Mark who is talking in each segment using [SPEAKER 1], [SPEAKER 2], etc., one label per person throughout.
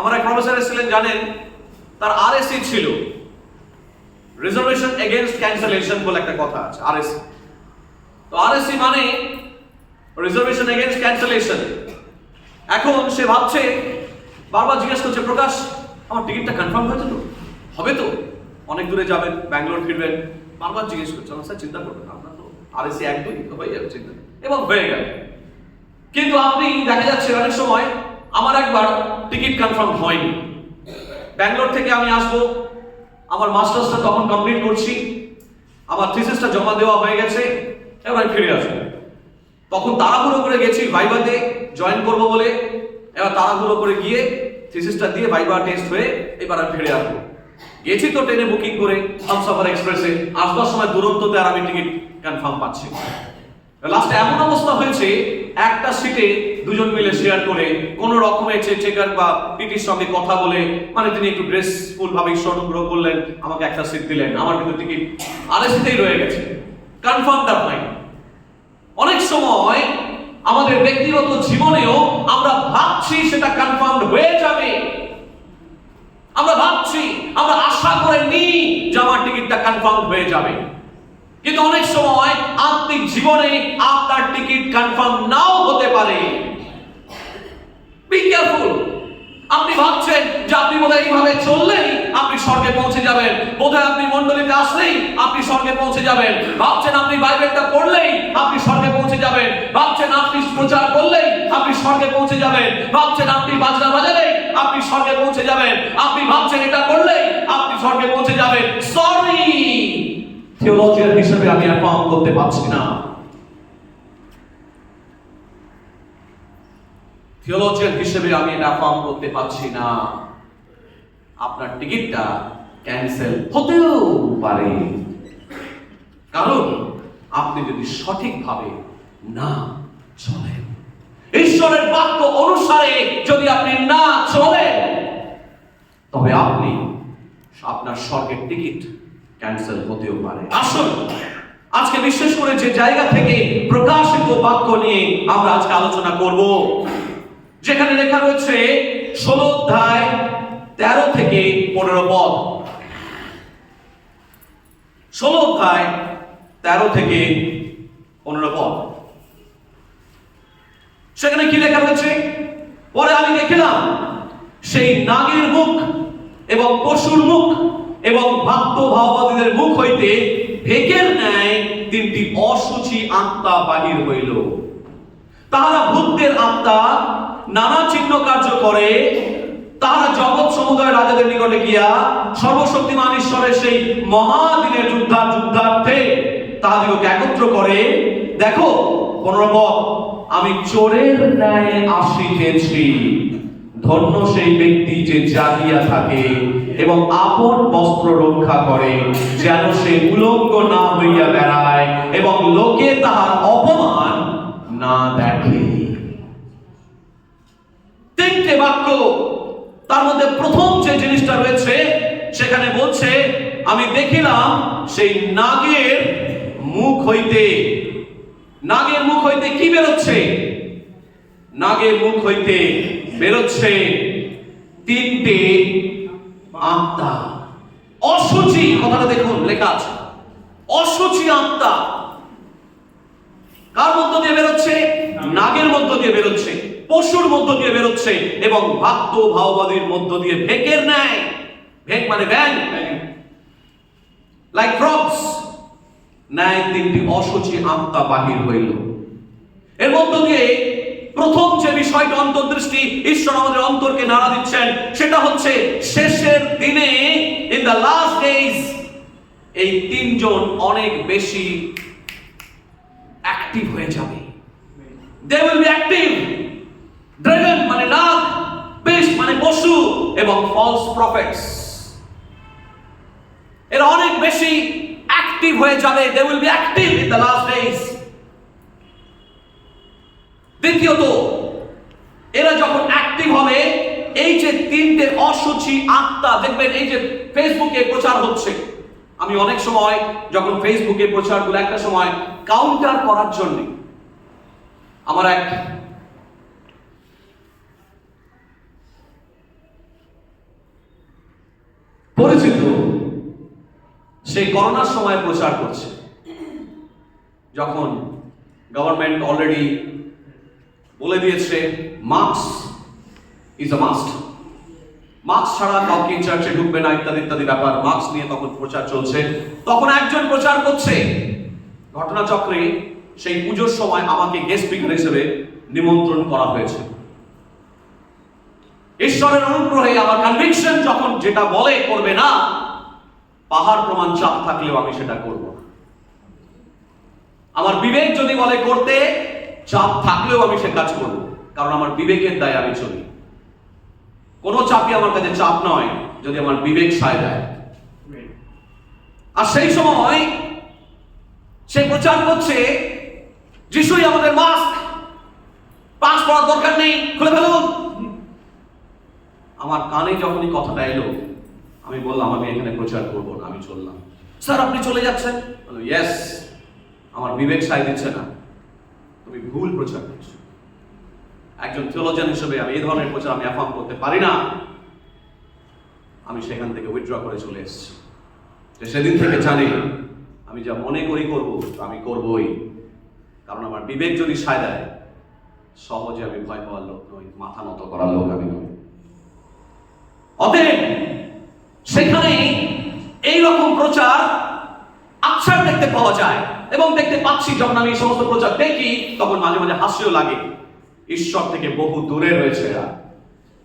[SPEAKER 1] আমার এক প্রফেসর এসেছিলেন, জানেন, তার আরএসসি ছিল, রিজার্ভেশন এগেইনস্ট ক্যান্সেলেশন বলে একটা কথা আছে, আরএসসি। তো আরএসসি মানে রিজার্ভেশন এগেইনস্ট ক্যান্সেলেশন। এখন সে ভাবছে, বারবার জিজ্ঞেস করছে, প্রকাশ আমার টিকিটটা কনফার্ম হয়েছে তো? হবে তো? অনেক দূরে যাবেন, ব্যাঙ্গালোর ফিরবেন, বারবার জিজ্ঞেস করছে। আমার স্যার চিন্তা করবেন, আপনার তো আরএসসি 1-2 হয়ে যাবে, চিন্তা, এবং হয়ে গেল। কিন্তু আপনি দেখা যাচ্ছে অনেক সময় আমার একবার টিকিট কনফার্ম হয়নি। ব্যাঙ্গালোর থেকে আমি আসবো, আমার মাস্টার্সটা তখন কমপ্লিট করছি, আমার থিসিসটা জমা দেওয়া হয়ে গেছে, এবার আমি ফিরে আসবো। তখন তাড়াহুড়ো করে গেছি ভাইভাতে জয়েন করবো বলে, এবার তাড়াহুড়ো করে গিয়ে থিসিসটা দিয়ে ভাইভা টেস্ট হয়ে এবার আমি ফিরে আসবো। গেছি তো ট্রেনে বুকিং করে হামসফর এক্সপ্রেসে, আসবার সময় দুরন্ততে আর আমি টিকিট কনফার্ম পাচ্ছি। লাস্টে এমন অবস্থা হয়েছে, একটা সিটে দুজন মিলে শেয়ার করে কোন রকমের চেকার বা টিটির সঙ্গে কথা বলে, মানে তিনি একটু গ্রেসফুল ভাবে ঈশ্বর অনুগ্রহ করলেন, আমাকে একটা সিট দিলেন। আমার কিন্তু টিকিট আরএসসিতেই রয়ে গেছে, কনফার্মটা হয়নি। অনেক সময় আমাদের ব্যক্তিগত জীবনেও আমরা ভাবছি সেটা কনফার্ম হয়ে যাবে, আমরা ভাবছি, আমরা আশা করে নিই যে আমার টিকিটটা কনফার্ম হয়ে যাবে, কিন্তু অনেক সময় আত্মিক জীবনে আপনার টিকিট কনফার্ম নাও হতে পারে। Be careful. আপনি ভাবছেন যে আপনি বোধহয় এইভাবে চললেই আপনি স্বর্গে পৌঁছে যাবেন, বোধহয় আপনি মণ্ডলীতে আসলেই আপনি স্বর্গে পৌঁছে যাবেন, ভাবছেন আপনি বাইবেলটা পড়লেই আপনি স্বর্গে পৌঁছে যাবেন, ভাবছেন আপনি প্রচার করলেই আপনি স্বর্গে পৌঁছে যাবেন, ভাবছেন আপনি বাজনা বাজালেই আপনি স্বর্গে পৌঁছে যাবেন, আপনি ভাবছেন এটা করলেই আপনি স্বর্গে পৌঁছে যাবেন। সরি, থিওলজিয়ান হিসেবে আমি অ্যাফার্ম করতে পারছি না। থিওলজিয়ান হিসেবে আমি এটা অ্যাফার্ম করতে পারছি না। আপনার টিকিটটা ক্যান্সেল হতেও পারে, কারণ আপনি যদি সঠিকভাবে না চলেন, ঈশ্বরের বাক্য অনুসারে যদি আপনি না চলেন, তবে আপনি আপনার স্বর্গের টিকিট ক্যান্সেল হতেও পারে। আসুন আজকে বিশেষ করে যে জায়গা থেকে প্রকাশিত বাক্য নিয়ে আমরা আজকে আলোচনা করব, যেখানে লেখা রয়েছে 16 অধ্যায় 13 থেকে 15 পদ। 16 অধ্যায় 13 থেকে 15 পদ। সেখানে কি লেখা রয়েছে? পরে আমি দেখলাম সেই নাগের মুখ এবং পশুর মুখ এবং ভক্ত ভাববাদীদের মুখ হইতে ভেকের ন্যায় 3টি অসুচি আত্মা বাহির হইল। তাহারা ভূতদের আত্মা, নানা চিহ্ন কার্য করে। তাহারা জগৎ সমুদয় রাজাদের নিকটে গিয়া সর্বশক্তিমান ঈশ্বরের সেই মহাদিনের যুদ্ধার্থে তাহাদিগকে একত্র করে। দেখো 15 পদ, আমি চোরের ন্যায় আসিতেছি। ধন্য সেই ব্যক্তি যে জাগিয়া থাকে এবং আপন বস্ত্র রক্ষা করে, যেন সে উলঙ্গ না হইয়া বেড়ায় এবং লোকে তাহার অপমান না দেখে। 3টে বাক্য, তার মধ্যে প্রথম যে জিনিসটা রয়েছে সেখানে বলছে, আমি দেখিলাম সেই নাগের মুখ হইতে। নাগের মুখ হইতে কি বেরোচ্ছে? নাগের মুখ হইতে বেরোচ্ছে 3টে আত্মা, অসুচি। কথাটা দেখুন লেখা আছে, অসুচি আত্মা। কার মধ্য দিয়ে বেরোচ্ছে? নাগের মধ্য দিয়ে বেরোচ্ছে, পশুর মধ্য দিয়ে বেরোচ্ছে এবং ভক্ত ভাববাদীর মধ্য দিয়ে ভেকের ন্যায়। ভেক মানে ব্যাং, লাইক ফ্রগস, ন্যায় 3টি অসুচি আত্মা বাহির হইল। এর মধ্য দিয়ে প্রথম যে বিষয়টা অন্তর্দৃষ্টি, ঈশ্বর আমাদের অন্তরকে নাড়া দিচ্ছেন, সেটা হচ্ছে শেষের দিনে, ইন দ্য লাস্ট ডেজ, এই 3জন অনেক বেশি অ্যাক্টিভ হয়ে যাবে। They will be active. Dragon মানে নাগ, বিস্ট মানে পশু, এবং ফলস প্রফেটস, এরা অনেক বেশি অ্যাক্টিভ হয়ে যাবে। They will be active in the last days. দ্বিতীয়ত, এরা যখন অ্যাক্টিভ হবে, এই যে 3টে অসুচি আত্মা, দেখবেন এই যে ফেসবুকে প্রচার হচ্ছে, আমি অনেক সময় যখন ফেসবুকে প্রচারগুলো একটা সময় কাউন্টার করার জন্য, আমার এক চিত্র। সে করোনার সময় প্রচার করছে, যখন গভর্নমেন্ট অলরেডি বলে দিয়েছে mask is a must, mask ছাড়া কাউকে চার্চে ঢুকবে না ইত্যাদি ইত্যাদি ব্যাপার, মাস্ক নিয়ে তখন প্রচার চলছে। তখন একজন প্রচার করছে, ঘটনাচক্রে সেই পুজোর সময় আমাকে গেস্ট স্পিকার হিসেবে নিমন্ত্রণ করা হয়েছে। ঈশ্বরের অনুগ্রহে আমার কনভিকশন যখন যেটা বলে করবে না, পাহাড় প্রমাণ চাপ থাকলেও আমি সেটা করব না। আমার বিবেক যদি বলে করতে, চাপ থাকলেও আমি সে কাজ করব, কারণ আমার বিবেকের দায় আমি চলি। কোন চাপই আমার কাছে চাপ নয় যদি আমার বিবেক সায় দেয়। আর সেই সময় সে প্রচার করছে যিশুই আমাদের মাস্ক, পাস পরার দরকার নেই, খুলে ফেলুন। আমার কানে যখনই কথাটা এলো, আমি বললাম আমি এখানে প্রচার করব না, আমি চললাম। স্যার আপনি চলে যাচ্ছেন? ইয়েস, আমার বিবেক সায় দিচ্ছে না, তুমি ভুল প্রচার করছো। একজন থিওলজিয়ান হিসেবে আমি এই ধরনের প্রচার আমি অ্যাফার্ম করতে পারি না। আমি সেখান থেকে উইথড্র করে চলে এসেছি। সেদিন থেকে জানি আমি যা মনে করি করব, আমি করবই, কারণ আমার বিবেক যদি সায় দেয়, সহজে আমি ভয় পাওয়ার লোক নই, মাথা নত করার লোক আমি নই। অতএব সেখানে এইরকম প্রচার আচ্ছা দেখতে পাওয়া যায়, এবং দেখতে পাচ্ছি যখন আমি এই সমস্ত প্রচার দেখি, তখন মাঝে মাঝে হাস্যও লাগে। ঈশ্বর থেকে বহু দূরে রয়েছে এরা,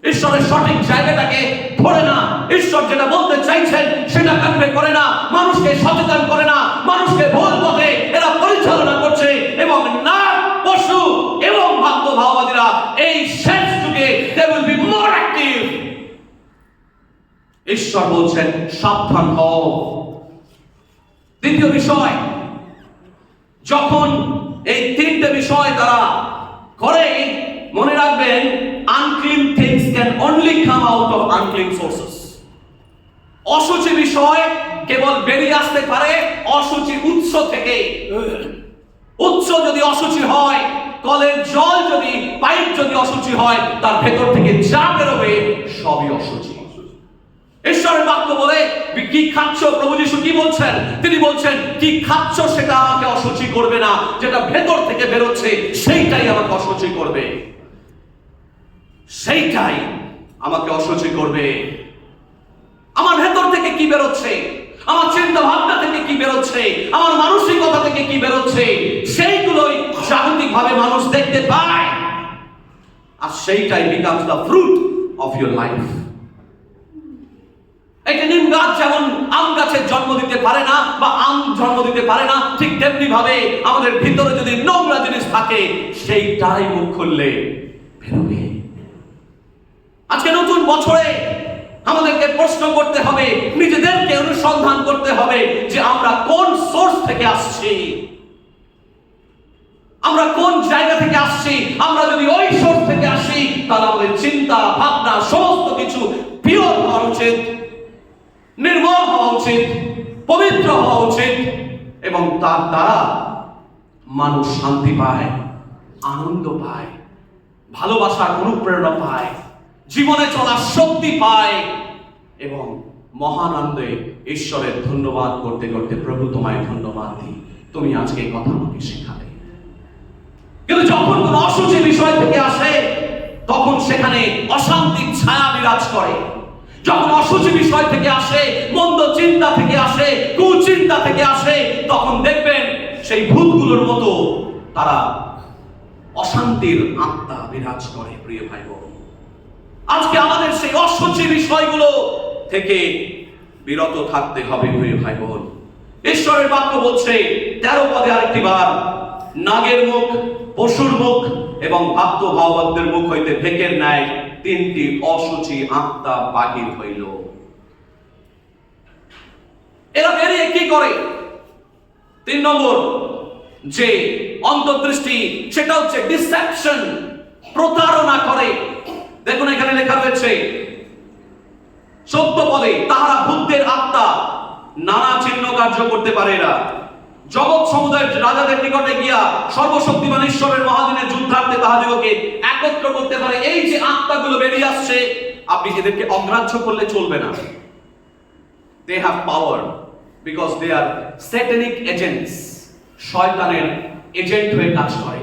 [SPEAKER 1] ঈশ্বরের সঠিক জায়গাটাকে ধরে না, ঈশ্বর যেটা বলতে চাইছেন সেটা কনভে করে না, মানুষকে সচেতন করে না, মানুষকে ভুল পথে এরা পরিচালনা করছে। এবং না পশু এবং ভাগ্য ভাওবাদীরা এই শেষ যুগে they will be more active। ঈশ্বর বলছেন সাবধান হও। দ্বিতীয় বিষয়, যখন এই তিনটে বিষয় তারা করে, মনে রাখবেন unclean things can only come out of unclean sources। অশুচি বিষয় কেবল বেরিয়ে আসতে পারে অশুচি উৎস থেকে। উৎস যদি অশুচি হয়, কলের জল যদি, পাইপ যদি অশুচি হয়, তার ভেতর থেকে যা বেরোবে সবই অশুচি। ঈশ্বরের বাক্য বলে কি খাচ্ছ, প্রভু যিশু কি বলছেন? তিনি বলছেন কি খাচ্ছ সেটা আমাকে অশুচি করবে না, যেটা ভেতর থেকে বেরোচ্ছে সেইটাই আমাকে অশুচি করবে, সেইটাই আমাকে অশুচি করবে। আমার ভেতর থেকে কি বেরোচ্ছে, আমার চিন্তা ভাবনা থেকে কি বেরোচ্ছে, আমার মানসিকতা থেকে কি বেরোচ্ছে, সেইগুলোই জাগতিক ভাবে মানুষ দেখতে পায়, আর সেইটাই becomes the fruit of your life। একটা নিম গাছ যেমন আম গাছের জন্ম দিতে পারে না বা আম জন্ম দিতে পারে না, ঠিক তেমনি ভাবে আমাদের ভিতরে যদি নোংরা জিনিস থাকে, সেইটাই মুখ খুললে বেরোবে। আজকে নতুন বছরে আমাদেরকে প্রশ্ন করতে হবে, নিজেদেরকে অনুসন্ধান করতে হবে যে আমরা কোন সোর্স থেকে আসছি, আমরা কোন জায়গা থেকে আসছি। আমরা যদি ওই সোর্স থেকে আসি, তাহলে আমাদের চিন্তা ভাবনা সমস্ত কিছু পিওর হওয়া উচিত, নির্মল হওয়া উচিত, পবিত্র হওয়া উচিত, এবং তার দ্বারা মানুষ শান্তি পায়, আনন্দ পায়, ভালোবাসার অনুপ্রেরণা পায়, জীবনে চলার শক্তি পায়, এবং মহানন্দে ঈশ্বরের ধন্যবাদ করতে করতে প্রভু তোমায় ধন্যবাদ দিই, তুমি আজকে এই কথা আমাকে শেখালে। কিন্তু যখন কোন অশুচি বিষয় থেকে আসে, তখন সেখানে অশান্তির ছায়া বিরাজ করে। যখন অশুচি বিষয় থেকে আসে, মন্দ চিন্তা থেকে আসে, কুচিন্তা থেকে আসে, তখন দেখবেন সেই ভূতগুলোর মতো তারা অশান্তির আত্মা বিরাজ করে। প্রিয় ভাই বোন, আজকে আমাদের সেই অশুচি বিষয়গুলো থেকে বিরত থাকতে হবে। প্রিয় ভাই বোন, ঈশ্বরের বাক্য বলছে 13 পদে আরেকটি বার, নাগের মুখ, পশুর মুখ এবং ভাগ্য ভাওবাদীদের মুখ হইতে ভেকের ন্যায় 3টি অশুচি আত্মা বাহির হইল। এরা বেরিয়ে কি করে? 3 নম্বর যে অন্তর্দৃষ্টি, সেটা হচ্ছে ডিসেপশন, প্রতারণা করে। দেখুন এখানে লেখা রয়েছে 14 পদে, তাহারা ভূতদের আত্মা, নানা চিহ্ন কার্য করতে পারে। এরা জগৎ সমুদায়ের রাজাদের নিকটে গিয়া সর্বশক্তিমান ঈশ্বরের মহাদিনে যুদ্ধার্থে তাহাদিগকে একত্র করতে পারে। এই যে আত্মাগুলো বেরিয়ে আসছে, আপনি এদেরকে অগ্রাহ্য করলে চলবে না। they have power because they are satanic agents. শয়তানের এজেন্ট হয়ে কাজ করে।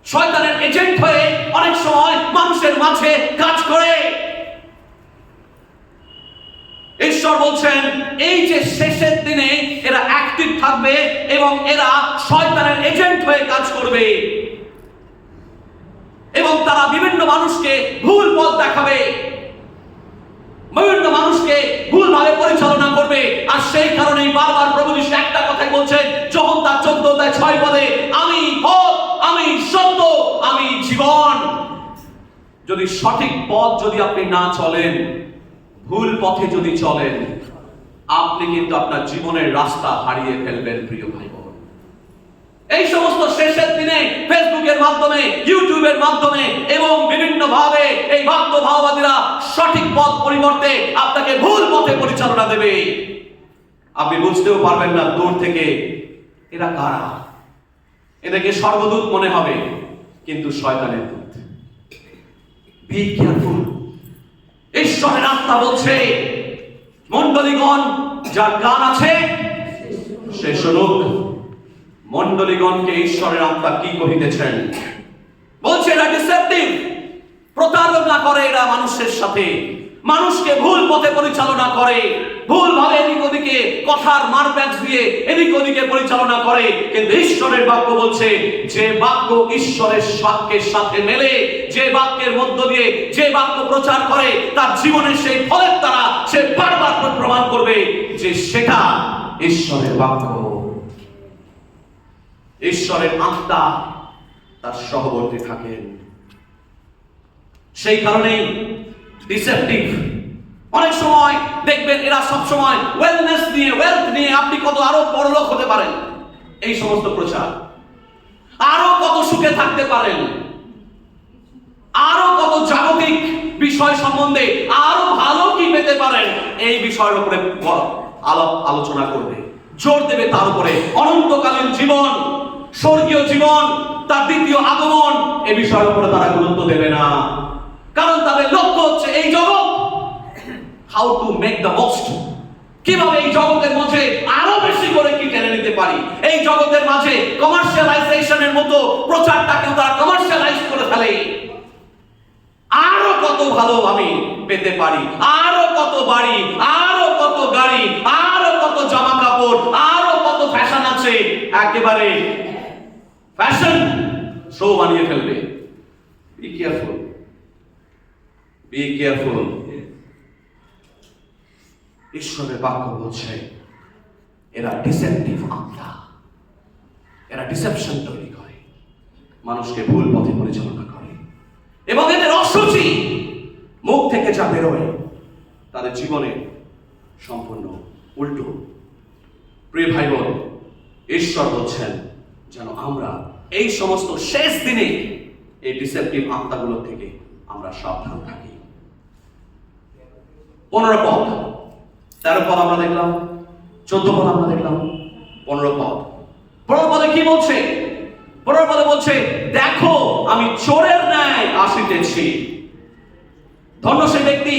[SPEAKER 1] শয়তানের এজেন্ট হয়ে অনেক সময় মানুষের মাঝে কাজ করে। ঈশ্বর বলছেন এই যে শেষের দিনে এরা অ্যাক্টিভ থাকবে এবং এরা শয়তানের এজেন্ট হয়ে কাজ করবে এবং তারা বিভিন্ন মানুষকে ভুল পথ দেখাবে, বিভিন্ন মানুষকে ভুলভাবে পরিচালনা করবে। আর সেই কারণেই বারবার প্রভু যিশু একটা কথাই বলছেন, যখন তার 14:6 পদে, আমি পথ, আমি সত্য, আমি জীবন। যদি সঠিক পথ যদি আপনি না চলেন, ভুল পথে যদি চলেন, আপনি কিন্তু আপনার জীবনের রাস্তা হারিয়ে ফেলবেন প্রিয় ভাই বোন। এই সমস্ত শেষের দিনে ফেসবুকের মাধ্যমে, ইউটিউবের মাধ্যমে এবং বিভিন্ন ভাবে এই ভক্ত ভাওবাদীরা সঠিক পথ পরিবর্তে আপনাকে ভুল পথে পরিচালনা দেবে। আপনি বুঝতেও পারবেন না দূর থেকে এরা কারা। এদেরকে স্বর্গদূত মনে হবে, কিন্তু শয়তানের দূত। Be careful. ঈশ্বরের আত্মা বলছে, মণ্ডলীগণ যার কান আছে সে শুনুক। মণ্ডলীগণকে ঈশ্বরের আত্মা কি কহিতেছেন? বলছে এরা ডিসেপটিভ, প্রতারণা করে এরা মানুষের সাথে, মানুষকে ভুল পথে পরিচালনা করে, ভুলভাবে এদিক ওদিকে কথার মারপ্যাচ দিয়ে এদিক ওদিকে পরিচালনা করে। কিন্তু ঈশ্বরের বাক্য বলছে, যে বাক্য ঈশ্বরের বাক্যের সাথে মেলে, যে বাক্যের মধ্য দিয়ে যে বাক্য প্রচার করে, তার জীবনের সেই ফলের দ্বারা সে বারবার প্রমাণ করবে যে সেটা ঈশ্বরের বাক্য। ঈশ্বরের আত্মা তার সহবর্তী থাকেন। সেই কারণেই ডিসেপটিভ। অনেক সময় দেখবেন এরা সব সময় ওয়েলনেস নিয়ে, ওয়েলথ নিয়ে, আপনি কত আরো বড়লোক হতে পারেন, এই সমস্ত প্রচার, আরো কত সুখে থাকতে পারেন, আরো কত জাগতিক বিষয় সম্বন্ধে আরো ভালো কি পেতে পারেন, এই বিষয়ের উপরে আলোচনা করবে, জোর দেবে তার উপরে। অনন্তকালীন জীবন, স্বর্গীয় জীবন, তার দ্বিতীয় আগমন, এই বিষয়ের উপরে তারা গুরুত্ব দেবে না। কারণ তাদের লক্ষ্য হচ্ছে এই জগৎ, how to make the most, কিভাবে এই জগতের মাঝে আরো বেশি করে কি টেনে নিতে পারি। এই জগতের মাঝে কমার্শিয়ালাইজেশনের মতো প্রচারটাকে তারা কমার্শিয়ালাইজ করে ফেলে। আরো কত ভালো আমি পেতে পারি, আরো কত বাড়ি, আরো কত গাড়ি, আরো কত জামা কাপড়, আরো কত ফ্যাশন আছে, একেবারে ফ্যাশন শো বানিয়ে ফেলবে। Be careful, be careful. ঈশ্বরের বাক্য বলছে এরা ডিসেপটিভ আত্মা, এরা ডিসেপশন তৈরি করে, মানুষকে ভুল পথে পরিচালনা করে এবং এদের অসুচি মুখ থেকে যা বেরোয় তাদের জীবনে সম্পূর্ণ উল্টো। প্রিয় ভাই বোন, ঈশ্বর বলছেন যেন আমরা এই সমস্ত শেষ দিনে এই ডিসেপটিভ আত্মাগুলো থেকে আমরা সাবধান থাকি। 15 পদ, 13 পদ আমরা দেখলাম, 14 পদ আমরা দেখলাম, 15 পদ। 15 পদে কি বলছে? 15 পদে বলছে, দেখো আমি চোরের ন্যায় আসিতেছি। ধন্য সে ব্যক্তি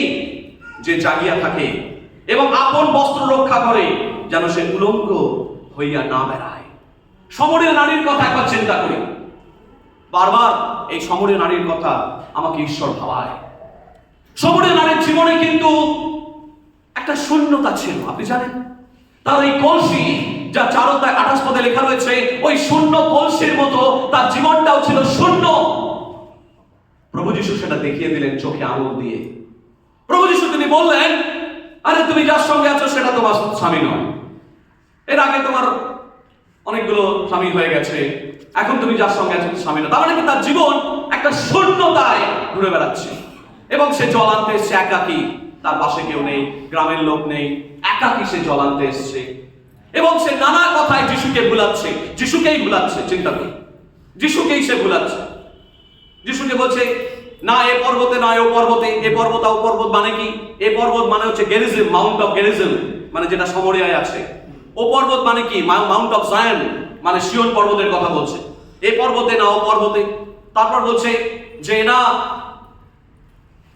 [SPEAKER 1] যে জাগিয়া থাকে এবং আপন বস্ত্র রক্ষা করে, যেন সে উলঙ্গ হইয়া না বেড়ায়। সমরীয় নারীর কথা একবার চিন্তা করি। বারবার এই সমরীয় নারীর কথা আমাকে ঈশ্বর ভাবায়। সমরীয় নারীর জীবনে কিন্তু একটা শূন্যতা ছিল, আপনি জানেন। তার এই কলসি, যা 4:28 পদে লেখা রয়েছে, ওই শূন্য কলসির মতো তার জীবনটাও ছিল শূন্য। প্রভু যিশু সেটা দেখিয়ে দিলেন চোখে আঙুল দিয়ে। প্রভু যিশু তিনি বললেন, আরে তুমি যার সঙ্গে আছো সেটা তোমার স্বামী নয়। এর আগে তোমার অনেকগুলো স্বামী হয়ে গেছে, এখন তুমি যার সঙ্গে আছো স্বামী নয়। তার মানে কি তার জীবন একটা শূন্যতায় ঘুরে বেড়াচ্ছে এবং সে জল আনতে এসছে একাকী, তার পাশে কেউ নেই, গ্রামের লোক নেই, একাকী সে জল আনতে এসছে এবং সে নানা কথায় যিশুকে ভুলাচ্ছে, যিশুকেই ভুলাচ্ছে। চিন্তা করি, যিশুকেই সে ভুলাচ্ছে। যিশুকে বলছে না এ পর্বতে, না ও পর্বতে, এ পর্বত ও পর্বত মানে কি? এ পর্বত মানে হচ্ছে গেরিজম, মাউন্ট অফ গেরিজম, মানে যেটা সমরিয়ায় আছে। ও পর্বত মানে কি? মাউন্ট অফ জায়ন, মানে সিয়ন পর্বতের কথা বলছে। এ পর্বতে না ও পর্বতে। তারপর বলছে যে না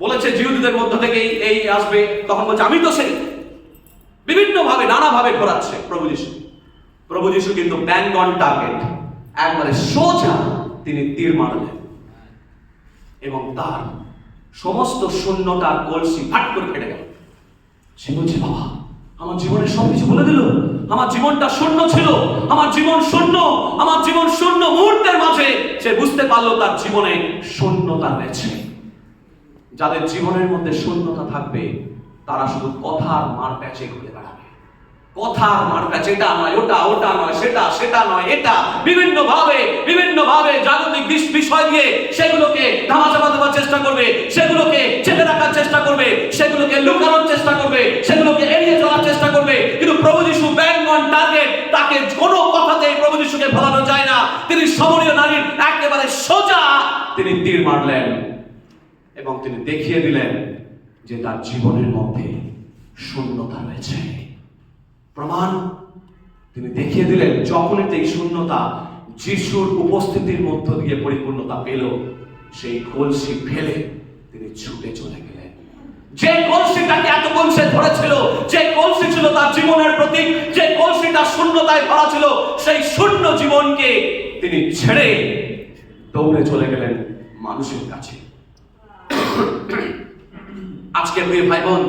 [SPEAKER 1] বলেছে জিহুদীদের মধ্য থেকেই এই আসবে, তখন বলছে আমি তো সেই। বিভিন্ন ভাবে নানা ভাবে ঘোরাচ্ছে প্রভু যিশু। প্রভু যিশু কিন্তু ব্যাং অন টার্গেট, একবারে সোজা তিনি তীর মারলেন এবং তার সমস্ত শূন্যতার কলসি ফাট করে ফেটে গেল। সে বলছে বাবা আমার জীবনের সবকিছু বলে দিল, আমার জীবনটা শূন্য ছিল, আমার জীবন শূন্য, আমার জীবন শূন্য। মুহূর্তের মাঝে সে বুঝতে পারলো তার জীবনে শূন্যতা রয়েছে। যাদের জীবনের মধ্যে শূন্যতা থাকবে তারা শুধু কথার মার প্যাচে ঘুরে বেড়াবে, কথার মার প্যাচে, এটা নয় ওটা, ওটা নয় সেটা, সেটা নয় এটা, বিভিন্ন ভাবে জাগতিক বিষয় দিয়ে সেগুলোকে ধামাচাপা দেওয়ার চেষ্টা করবে, সেগুলোকে চেপে রাখার চেষ্টা করবে, সেগুলোকে লুকানোর চেষ্টা করবে, সেগুলোকে এড়িয়ে চলার চেষ্টা করবে। কিন্তু প্রভু যিশু ব্যাং অন টার্গেট, তাকে কোনো কথাতেই প্রভু যিশুকে ভোলানো যায় না। তিনি সমরীয় নারীর একেবারে সোজা তিনি তীর মারলেন এবং তিনি দেখিয়ে দিলেন যে তার জীবনের মধ্যে শূন্যতা রয়েছে। প্রমাণ তিনি দেখিয়ে দিলেন। যখনই এই শূন্যতা যিশুর উপস্থিতির মধ্য দিয়ে পরিপূর্ণতা পেল, সেই কলসি ফেলে তিনি ছুটে চলে গেলেন। যে কলসিটাকে এতক্ষণ সে ধরেছিল, যে কলসি ছিল তার জীবনের প্রতীক, যে কলসিটা শূন্যতায় ভরা ছিল, সেই শূন্য জীবনকে তিনি ছেড়ে দৌড়ে চলে গেলেন মানুষের কাছে। আজকে প্রিয় ভাই বোন,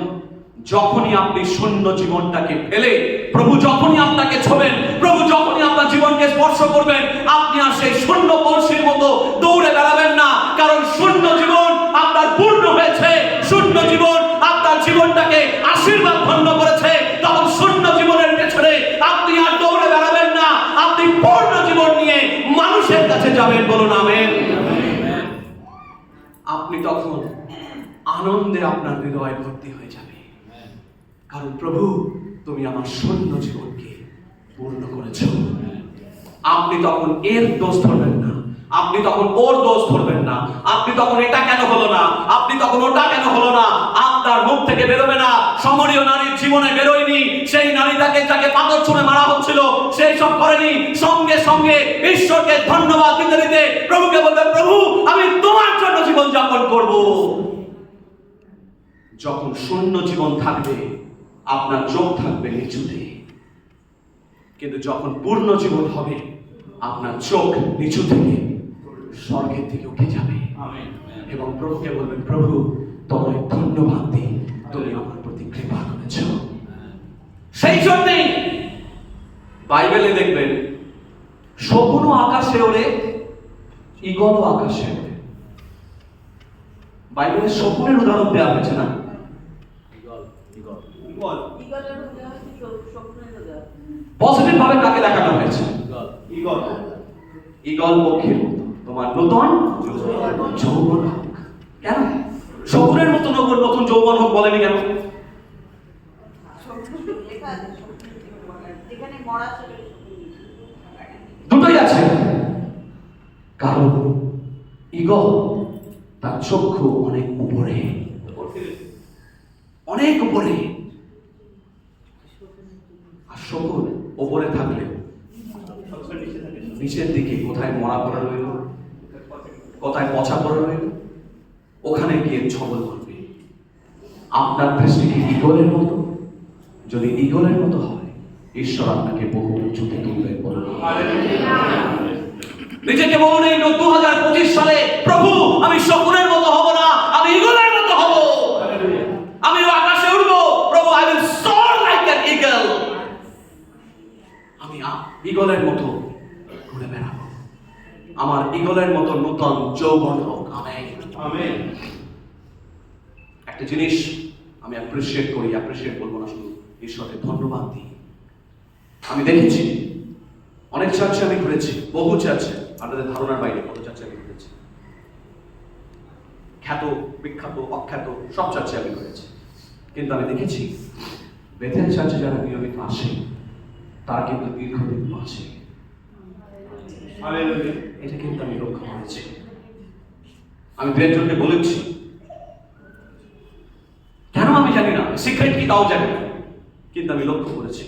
[SPEAKER 1] যখনই আপনি শূন্য জীবনটাকে ফেলে প্রভু যখনই আপনাকে ছোবেন, প্রভু যখনই আপনার জীবনকে স্পর্শ করবেন, আপনি আর সেই শূন্য কলসির মতো দৌড়ে বেড়াবেন না। কারণ শূন্য জীবন আপনার পূর্ণ হয়েছে, শূন্য জীবন আপনার জীবনটাকে আশীর্বাদ ধন্য করেছে। তখন শূন্য জীবনের পেছনে আপনি আর দৌড়ে বেড়াবেন না, আপনি পূর্ণ জীবন নিয়ে মানুষের কাছে যাবেন। বলুন আমেন। আপনি তখন আনন্দে আপনার হৃদয় ভর্তি হয়ে যাবে, কারণ প্রভু তুমি আমার শূন্য জীবনকে পূর্ণ করেছ। আপনি তখন এর দোষ ধরবেন না, আপনি তখন ওর দোষ ধরবেন না, আপনি তখন এটা কেন হলো না, আপনি তখন ওটা কেন হলো না। আপনার মুখ থেকে বেরোবে না সমরীয় নারীর জীবনে বেরোয়নি, সেই নারীটাকে যাকে পাথর ছুঁড়ে মারা হচ্ছিল সেই সব করেনি। সঙ্গে সঙ্গে ঈশ্বরকে ধন্যবাদ দিতে দিতে প্রভুকে বলবে, প্রভু আমি তোমার জন্য জীবন যাপন করব। যখন শূন্য জীবন থাকবে আপনার চোখ থাকবে নিচুতে, কিন্তু যখন পূর্ণ জীবন হবে আপনার চোখ নিচু থেকে স্বর্গের দিকে উঠে যাবে এবং প্রভুকে বলবেন, প্রভু তোমায় ধন্যবাদ দিই, তুমি আমার প্রতি কৃপা করেছ। সেই জন্যই বাইবেলে দেখবেন শকুনও আকাশে ওড়ে, ঈগলও আকাশে ওড়ে। বাইবেলে শকুনের উদাহরণ দেওয়া হয়েছে না? পজিটিভ ভাবে কাকে দেখানো হয়েছে? ঈগল পক্ষীর মতো তোমার নতুন যৌবন হোক। কেন শকুনের মতো নতুন যৌবন হোক বলেনি কেন? দুটোই আছে, কারণ ঈগল তার চক্ষু অনেক উপরে, অনেক উপরে, আর শকুন উপরে থাকলে নিচের দিকে কোথায় মরা পড়ে রইল, কোথায় পচা পড়ে রইল, ওখানে গিয়ে ছবল করবে। আপনার দৃষ্টি কি ঈগলের মতো? যদি ঈগলের মতো হয়, ঈশ্বর আপনাকে বহু উঁচুতে তুলবে। নিজেকে বলুন এই 2025 সালে, প্রভু আমি শকুনের মতো হব না, আমি ঈগলের মতো হব। আমি আকাশে উড়বো, প্রভু আই উইল সোয়ার লাইক অ্যান ঈগল। আমি ঈগলের মতো ঘুরে বেড়াবো, আমার ঈগলের মতো নতুন যৌবন হোক। Amen amen. একটা জিনিস আমি অ্যাপ্রিশিয়েট করি, অ্যাপ্রিশিয়েট বলবো না, শুধু ঈশ্বরকে ধন্যবাদ দিই। আমি দেখেছি অনেক চার্চে আমি ঘুরেছি, বহু চার্চে, আপনাদের ধারণার বাইরে কত চার্চে আমি ঘুরেছি। খ্যাত, বিখ্যাত, অখ্যাত সব চার্চে আমি ঘুরেছি, কিন্তু আমি দেখেছি বেথেল চার্চে যারা নিয়মিত আসে তারা কিন্তু দীর্ঘদিন বাঁচে। এটা কিন্তু আমি লক্ষ্য করেছি। আমি দু একজনকে বলেছি, কেন আমি জানি না, সিক্রেট কি তাও জানি না, কিন্তু আমি লক্ষ্য করেছি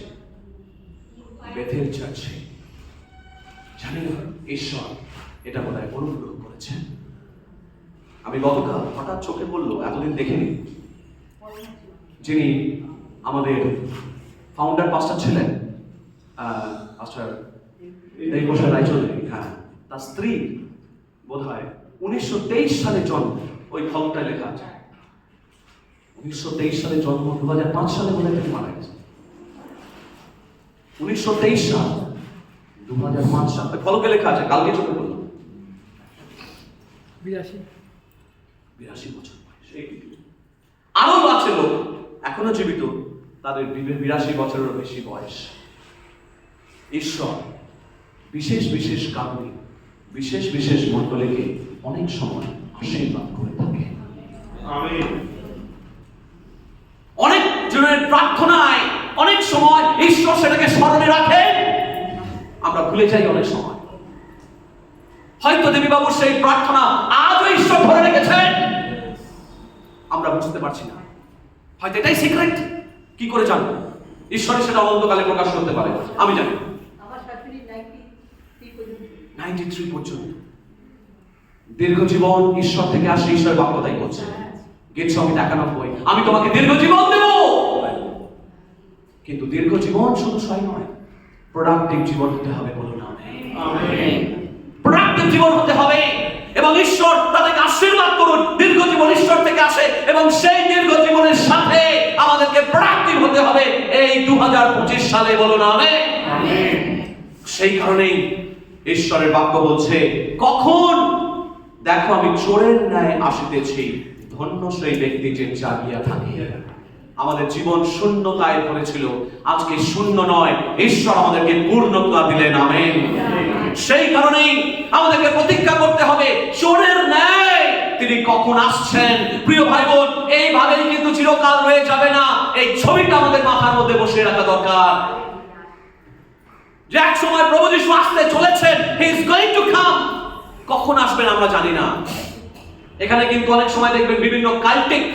[SPEAKER 1] বেথেল চার্চে, জানি না ঈশ্বর এটা বোধহয় অনুগ্রহ করেছেন, আমি গতকাল হঠাৎ চোখে পড়লো, এতদিন দেখিনি, যিনি আমাদের ফাউন্ডার পাস্টার ছিলেন, পাস্টার দেবপ্রসাদ রায়চৌধুরী, হ্যাঁ, তার স্ত্রী বোধ হয় 1923 সালে জন্ম, ওই ফলকটায় লেখা আছে 1923 সালে জন্ম, 2005 সালে বোধ হয় তিনি মারা গেছেন। 1923 সাল, 2005 সাল, ফলকে লেখা আছে, কালকে চোখে পড়লো, 82 বছর বয়স। আরো আছে লোক এখনো জীবিত, তাদের 82 বছরেরও বেশি বয়স। ঈশ্বর বিশেষ বিশেষ কারণে বিশেষ বিশেষ মণ্ডলীকে অনেক সময় আশীর্বাদ করে থাকে। অনেক জনের প্রার্থনায় অনেক সময় ঈশ্বর সেটাকে স্মরণে রাখে, আমরা ভুলে যাই অনেক সময়। হয়তো দেবী বাবুর সেই প্রার্থনা আজও ঈশ্বর ধরে রেখেছেন, আমরা বুঝতে পারছি না। হয়তো এটাই সিক্রেট, কি করে জানবো? ঈশ্বরের সেটা অনন্তকালে প্রকাশ করতে পারে, আমি জানি। 93 পর্যন্ত দীর্ঘ জীবন ঈশ্বর থেকে আসে, ঈশ্বরের বাক্য তাই বলছে, গীত সংহিতা 91, আমি তোমাকে দীর্ঘ জীবন দেব। কিন্তু দীর্ঘ জীবন শুধু সই নয়, প্রোডাক্টিভ জীবন হতে হবে, বলুন আমেন। প্রোডাক্টিভ জীবন হতে হবে, এবং ঈশ্বর তাদেরকে আশীর্বাদ করুন। দীর্ঘ জীবন ঈশ্বর থেকে আসে, এবং সেই দীর্ঘ জীবনের সাথে আমাদেরকে প্রোডাক্টিভ হতে হবে এই 2025 সালে, বলুন আমেন। সেই কারণেই ঈশ্বরের বাক্য বলছে, কখন দেখো আমি চোরের ন্যায় আসিতেছি, ধন্য সেই ব্যক্তি যে জাগিয়া থাকে। আমাদের জীবন শূন্যতায় ভরেছিল, আজকে শূন্য নয়, ঈশ্বর আমাদেরকে পূর্ণতা দিলেন, আমেন। সেই কারণেই আমাদেরকে প্রতীক্ষা করতে হবে চোরের ন্যায় তিনি কখন আসছেন। প্রিয় ভাই বোন, এইভাবেই কিন্তু চিরকাল রয়ে যাবে না, এই ছবিটা আমাদের মাথার মধ্যে বসিয়ে রাখা দরকার যে এক সময় প্রভু যিশু আসতে চলেছেন, he is going to come. কখন আসবেন আমরা জানি না। এখানে কিন্তু অনেক সময় দেখবেন বিভিন্ন কাল্টিক,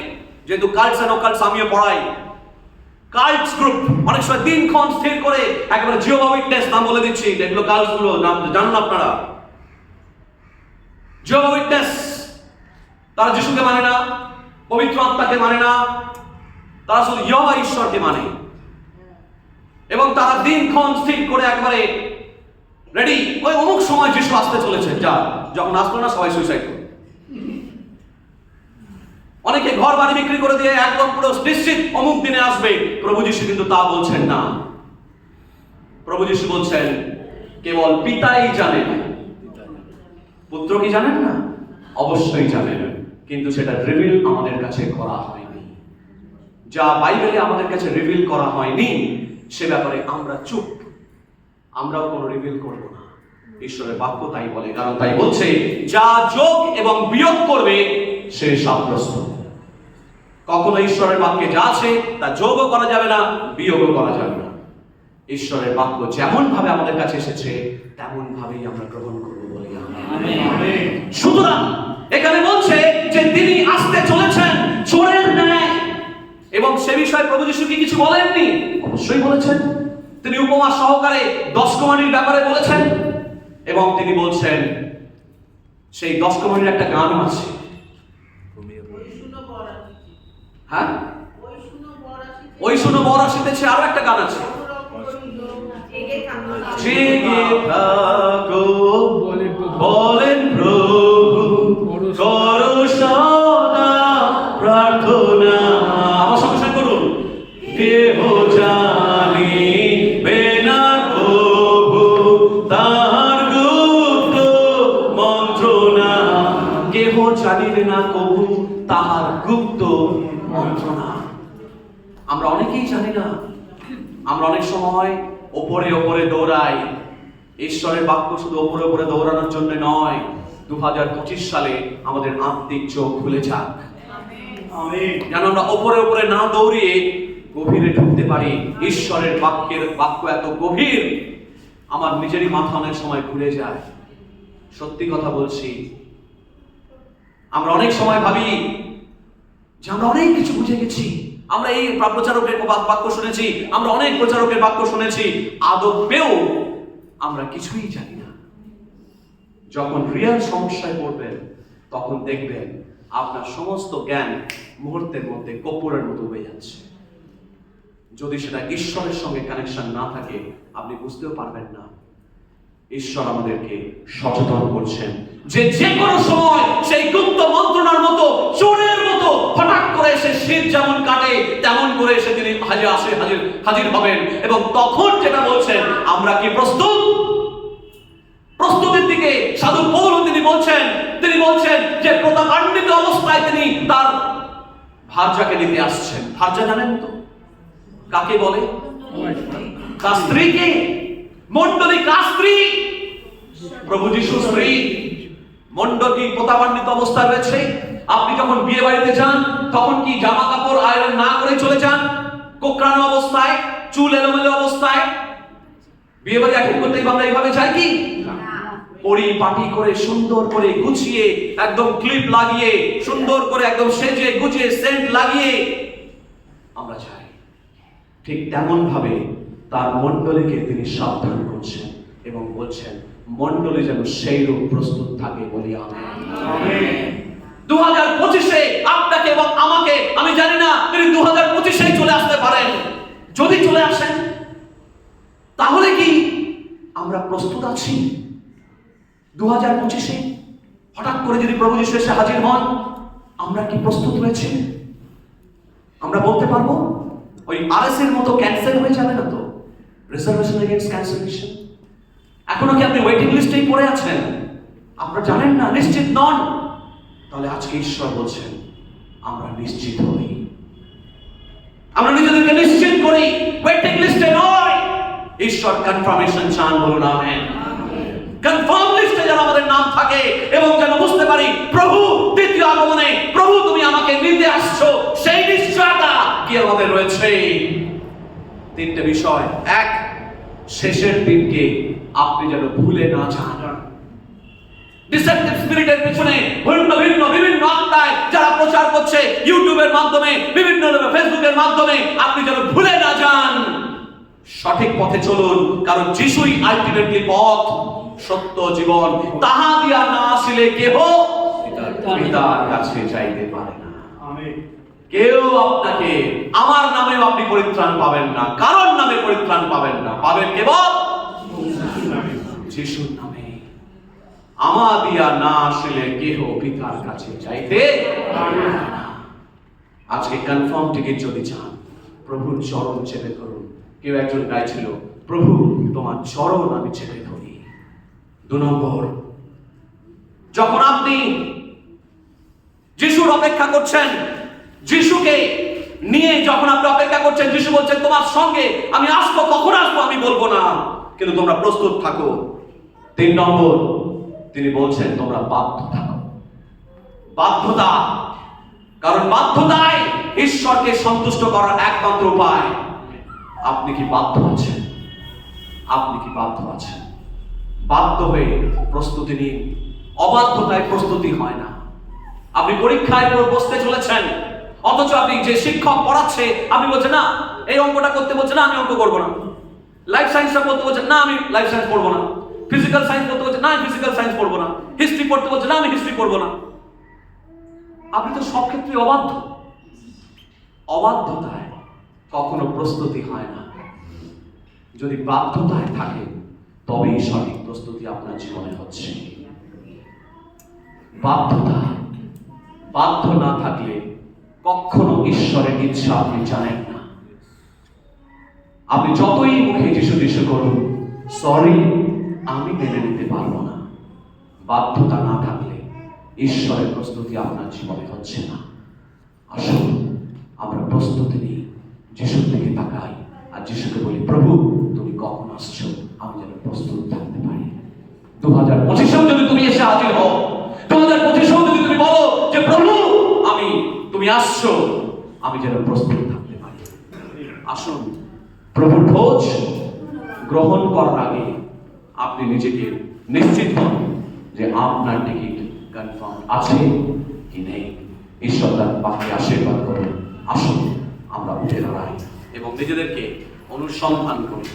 [SPEAKER 1] যেহেতু কাল্টস এন্ড অকাল্টস আমিও পড়াই, কাল্টস গ্রুপ অনেক সময় দিনক্ষণ স্থির করে একেবারে জিহোভা উইটনেস, নাম বলে দিচ্ছি, এগুলো কাল্টস গুলো নাম জানুন আপনারা। জিহোভা উইটনেস, তারা যিশুকে মানে না, পবিত্র আত্মাকে মানে না, তারা শুধু ইহোভা ঈশ্বরকে মানে, এবং তারা দিনক্ষণ স্থির করে একবারে রেডি, ওই অমুক সময় যিশু আসতে চলেছে, যা যখন আসলো না সবাই সুইসাইড করে। অনেকে ঘর বাড়ি বিক্রি করে দিয়ে একদম পুরো নিশ্চিত অমুক দিনে আসবে। প্রভু যিশু কিন্তু তা বলছেন না। প্রভু যিশু বলছেন কেবল পিতাই জানেন, পুত্র কি জানেন না? অবশ্যই জানেন, কিন্তু সেটা রিভিল আমাদের কাছে করা হয়নি। যা বাইবেলে আমাদের কাছে রিভিল করা হয়নি সে ব্যাপারে আমরা চুপ, আমরাও কোনো রিভিল করব না। ঈশ্বরের বাক্য তাই বলে, কারণ তাই বলছে যা যোগ এবং বিয়োগ করবে সে সাব্যস্ত। কখনো ঈশ্বরের বাক্যে যা আছে তা যোগও করা যাবে না, বিয়োগও করা যাবে না। ঈশ্বরের বাক্য যেমন ভাবে আমাদের কাছে এসেছে তেমন ভাবেই আমরা গ্রহণ করব, বলি আমেন। সুতরাং এখানে বলছে যে তিনি আসতে চলেছেন চোরের ন্যায়, এবং সে বিষয়ে প্রভু যিশু কি কিছু বলেননি? অবশ্যই বলেছেন। তিনি উপমা সহকারে 10 কমানির ব্যাপারে বলেছেন, এবং তিনি বলছেন সেই 10 কমানির একটা গানও আছে। হ্যাঁ, ওই শুনো বর আসিতেছে, আরো একটা গান আছে, জেগে থাকো বলেন প্রভু, করো সদা প্রার্থনা। আমার সঙ্গে সঙ্গে করুন, কেহ জানিবে না প্রভু তাহার গুপ্ত মন্ত্রণা। কেহ জানিবে না প্রভু তাহার গুপ্ত মন্ত্রণা। আমরা অনেকেই জানি না। আমরা অনেক সময় ওপরে ওপরে দৌড়াই। ঈশ্বরের বাক্য শুধু ওপরে ওপরে দৌড়ানোর জন্য নয়, 2025 সালে আমাদের আত্মিক চোখ খুলে যাক, যেন আমরা ওপরে ওপরে না দৌড়িয়ে গভীরে ঢুকতে পারি। ঈশ্বরের বাক্য এত গভীর, আমার নিজেরই মাথা অনেক সময় ঘুরে যায়। সত্যি কথা বলছি, আমরা অনেক সময় ভাবি যে আমরা অনেক কিছু বুঝে গেছি, আমরা এই প্রচারকের বাক্য শুনেছি, আমরা অনেক প্রচারকের বাক্য শুনেছি, আদবেও আমরা কিছুই জানি না। যখন রিয়েল সমস্যায় পড়বেন তখন দেখবেন আপনার সমস্ত জ্ঞান মুহূর্তের মধ্যে কর্পূরের মতো হয়ে যাচ্ছে। যদি সেটা ঈশ্বরের সঙ্গে কানেকশন না থাকে আপনি বুঝতেও পারবেন না। ঈশ্বর আমাদেরকে সচেতন করছেন যে যে কোনো সময় সেই গুপ্ত মন্ত্রণার মতো, চোরের মতো হঠাৎ করে এসে শীত যেমন কাটে তেমন করে এসে তিনি হাজির হবেন। এবং তখন যেটা বলছেন, আমরা কি প্রস্তুত? প্রস্তুতির দিকে সাধু পৌল তিনি বলছেন যে প্রতাপান্বিত অবস্থায় তিনি তার ভার্যাকে নিতে আসছেন। ভার্যা জানেন তো কাকে বলে? তার স্ত্রীকে। মণ্ডলী কার স্ত্রী? প্রভু যিশুর স্ত্রী। মণ্ডলী প্রতাপান্বিত অবস্থায় রয়েছে। আপনি যখন বিয়ে বাড়িতে যান তখন কি জামা কাপড় আয়রন না করে চলে যান? কোকড়ানো অবস্থায়, চুল এলোমেলো অবস্থায় বিয়ে বাড়ি অ্যাটেন্ড করতে আমরা এইভাবে যাই কি? পরিপাটি করে সুন্দর করে গুছিয়ে একদম ক্লিপ লাগিয়ে সুন্দর করে একদম সেজে গুছিয়ে সেন্ট লাগিয়ে আমরা যাই। ঠিক তেমন ভাবে তার মণ্ডলীকে তিনি সাবধান করছেন এবং বলছেন মণ্ডলী যেন সেই রূপ প্রস্তুত থাকে বলি আমেন। 2025-এ আপনাকে এবং আমাকে, আমি জানি না তিনি 2025-এ চলে আসতে পারেন। যদি চলে আসেন তাহলে কি আমরা প্রস্তুত আছি? 2025-এ হঠাৎ করে যদি প্রভু যিশু এসে হাজির হন, আমরা কি প্রস্তুত রয়েছি? আমরা বলতে পারবো ওই আরএস এর মতো ক্যান্সেল হয়ে যাবে না তো? রিজার্ভেশন এগেইনস্ট ক্যান্সেলেশন এখনো কি আপনি ওয়েটিং লিস্টেই পড়ে আছেন? আপনারা জানেন না, নিশ্চিত নন। তাহলে আজকে ঈশ্বর বলছেন আমরা নিশ্চিত হই, আমরা নিজেদেরকে নিশ্চিত করি, ওয়েটিং লিস্টে নয়। ঈশ্বর কনফার্মেশন চান, বলুন আমেন। কনফার্ম লিস্টে যেন আমাদের নাম থাকে এবং যেন বুঝতে পারি প্রভু দ্বিতীয় আগমনে প্রভু তুমি আমাকে নিতে আসছো, সেই নিশ্চয়তা কি আমাদের রয়েছে। তিনটে বিষয়। এক, শেষের দিনকে আপনি যেন ভুলে না যান। ডিসেপ্টিভ স্পিরিটের পিছনে বিভিন্ন আত্মায় যারা প্রচার করছে ইউটিউবের মাধ্যমে, বিভিন্ন ফেসবুকের মাধ্যমে, আপনি যেন ভুলে না যান। সঠিক পথে চলুন, কারণ যিশুই আলটিমেটলি পথ, সত্য, জীবন। তাহা দিয়া না আসিলে কেহ পিতার কাছে যাইতে পারে না। কেউ আপনাকে, আমার নামেও আপনি পরিত্রাণ পাবেন না, কারণ নামে পরিত্রাণ পাবেন না, পাবেন কেবল যিশুর নামে। আমা দিয়া না আসলে কেহ পিতার কাছে যাইতে পারে না। আজকে কনফার্ম টিকিট যদি চান, প্রভুর চরণ চেপে ধরুন। কেউ একজন গাইছিল, প্রভু তোমার চরণ আমি চেপে ধরি। 2 নম্বর, যখন আপনি যিশুর অপেক্ষা করছেন, যিশুকে নিয়ে যখন আপনি অপেক্ষা করছেন, যিশু বলছেন তোমার সঙ্গে আমি আসবো, কখন আসবো আমি বলবো না, কিন্তু তোমরা প্রস্তুত থাকো। 3 নম্বর, তিনি বলছেন তোমরা বাধ্য থাকো। বাধ্যতা, কারণ বাধ্যতাই ঈশ্বরকে সন্তুষ্ট করার একমাত্র উপায়। আপনি কি বাধ্য আছেন? আপনি কি বাধ্য আছেন? বাধ্য হয়ে প্রস্তুতি নিন। অবাধ্যতায় প্রস্তুতি হয় না। আপনি পরীক্ষায় বসতে চলেছেন, অথচ আপনি যে শিক্ষক পড়াচ্ছে আপনি বলছেন না এই অঙ্কটা করতে বলছে, না আমি অঙ্ক করবো না। লাইফ সায়েন্সটা পড়তে বলছে, না আমি লাইফ সায়েন্স পড়বো না। ফিজিক্যাল সায়েন্স পড়তে বলছে, না আমি ফিজিক্যাল সায়েন্স পড়বো না। হিস্ট্রি পড়তে বলছে, না আমি হিস্ট্রি পড়বো না। আপনি তো সব ক্ষেত্রে অবাধ্য। অবাধ্যতায় কখনো প্রস্তুতি হয় না। যদি বাধ্যতায় থাকে তবেই সঠিক প্রস্তুতি আপনার জীবনে হচ্ছে। বাধ্যতা, বাধ্য না থাকলে কখনো ঈশ্বরের ইচ্ছা আপনি জানেন না। আপনি যতই মুখে যিশু যিশু করুন, সরি আমি মেনে নিতে পারবো না, বাধ্যতা না থাকলে ঈশ্বরের প্রস্তুতি আপনার জীবনে হচ্ছে না। আসুন আমরা প্রস্তুতি নিই, যিশুর দিকে তাকাই আর যিশুকে বলি প্রভু তুমি কখন আসছো, আমি যেন প্রস্তুত থাকতে পারি। 2025-এও যদি তুমি এসে হাজির হও, 2025-এও যদি তুমি বলো যে প্রভু আমি তুমি আসছো, আমি যেন প্রস্তুত থাকতে পারি। আসুন প্রভুর খোঁজ গ্রহণ করার আগে আপনি নিজেকে নিশ্চিত হন যে আপনার টিকিট কনফার্ম আছে কি নেই। ঈশ্বর তার বাক্যে আশীর্বাদ করুন। আসুন আমরা উঠে দাঁড়াই এবং নিজেদেরকে অনুসন্ধান করি।